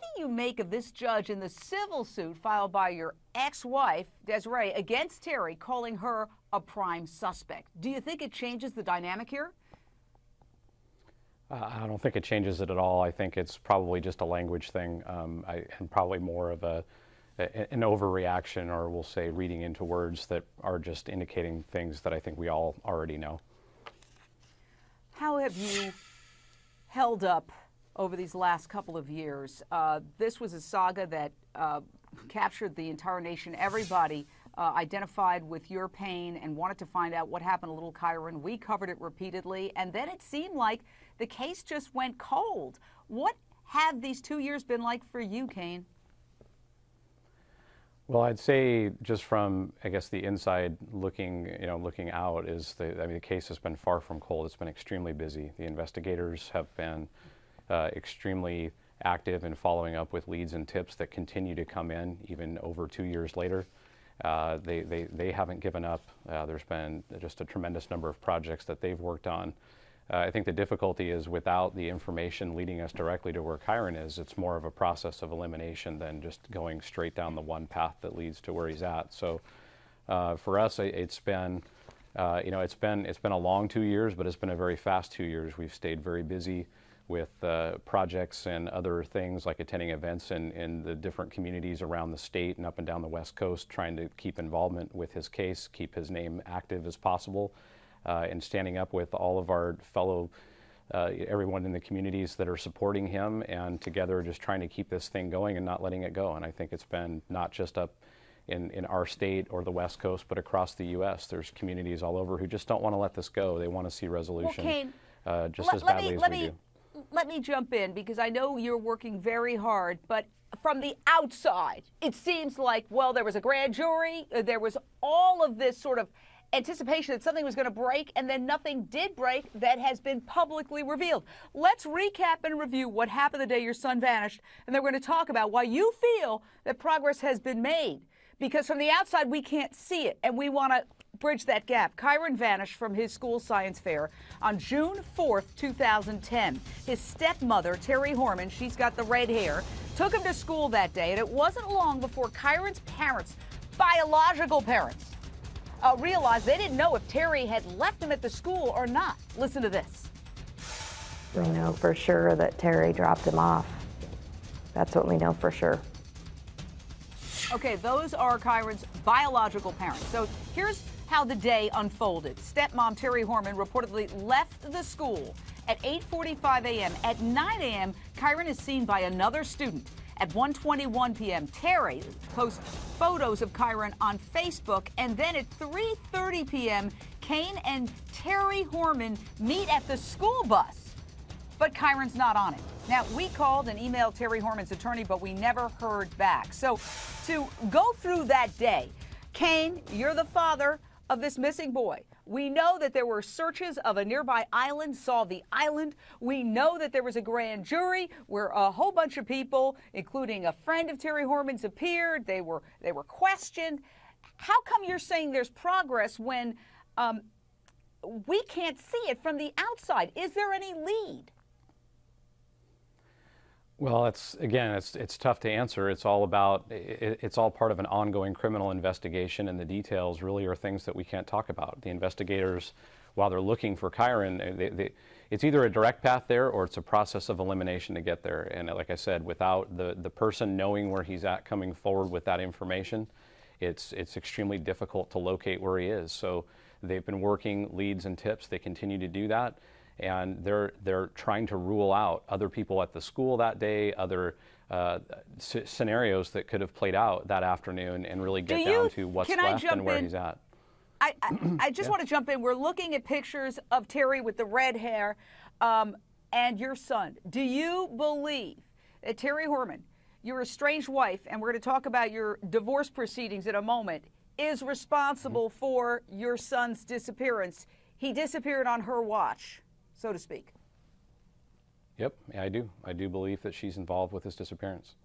What do you make of this judge in the civil suit filed by your ex-wife, Desiree, against Terry, calling her a prime suspect? Do you think it changes the dynamic here? I don't think it changes it at all. I think it's probably just a language thing, and probably more of an overreaction, or we'll say reading into words that are just indicating things that I think we all already know. How have you held up over these last couple of years? This was a saga that captured the entire nation. Everybody identified with your pain and wanted to find out what happened to little Kyron. We covered it repeatedly, and then it seemed like the case just went cold. What have these 2 years been like for you, Kane? Well, I'd say just from, I guess, the inside looking out, the case has been far from cold. It's been extremely busy. The investigators have been extremely active in following up with leads and tips that continue to come in even over 2 years later. They haven't given up. There's been just a tremendous number of projects that they've worked on. I think the difficulty is without the information leading us directly to where Kyron is, it's more of a process of elimination than just going straight down the one path that leads to where he's at. So for us, it's been a long 2 years, but it's been a very fast 2 years. We've stayed very busy with projects and other things like attending events in the different communities around the state and up and down the West Coast, trying to keep involvement with his case, keep his name active as possible, and standing up with all of our fellow, everyone in the communities that are supporting him, and together just trying to keep this thing going and not letting it go. And I think it's been not just up in our state or the West Coast, but across the U.S. There's communities all over who just don't want to let this go. They want to see resolution, well, Kane, just as badly as we do. Let me jump in, because I know you're working very hard, but from the outside, it seems like, well, there was a grand jury, there was all of this sort of anticipation that something was going to break, and then nothing did break that has been publicly revealed. Let's recap and review what happened the day your son vanished, and then we're going to talk about why you feel that progress has been made, because from the outside we can't see it, and we want to bridge that gap. Kyron vanished from his school science fair on June 4th, 2010. His stepmother, Terry Horman, she's got the red hair, took him to school that day, and it wasn't long before Kyron's parents, biological parents, realized they didn't know if Terry had left him at the school or not. Listen to this. We know for sure that Terry dropped him off. That's what we know for sure. Okay, those are Kyron's biological parents. So here's how the day unfolded. Stepmom Terry Horman reportedly left the school at 8:45 a.m. At 9 a.m., Kyron is seen by another student. At 1:21 p.m., Terry posts photos of Kyron on Facebook, and then at 3:30 p.m., Kane and Terry Horman meet at the school bus, but Kyron's not on it. Now, we called and emailed Terry Horman's attorney, but we never heard back. So to go through that day, Kane, you're the father of this missing boy. We know that there were searches of a nearby island, saw the island. We know that there was a grand jury where a whole bunch of people, including a friend of Terry Horman's, appeared. They were questioned. How come you're saying there's progress when we can't see it from the outside? Is there any lead? Well, it's tough to answer. It's all part of an ongoing criminal investigation, and the details really are things that we can't talk about. The investigators, while they're looking for Kyron, it's either a direct path there or it's a process of elimination to get there. And like I said, without the person knowing where he's at, coming forward with that information, it's extremely difficult to locate where he is. So they've been working leads and tips. They continue to do that. And they're trying to rule out other people at the school that day, other scenarios that could have played out that afternoon, and really get down to what's left and where he's at. I just want to jump in. We're looking at pictures of Terry with the red hair and your son. Do you believe that Terry Horman, your estranged wife, and we're going to talk about your divorce proceedings in a moment, is responsible for your son's disappearance? He disappeared on her watch, so to speak. Yep, I do. I do believe that she's involved with his disappearance.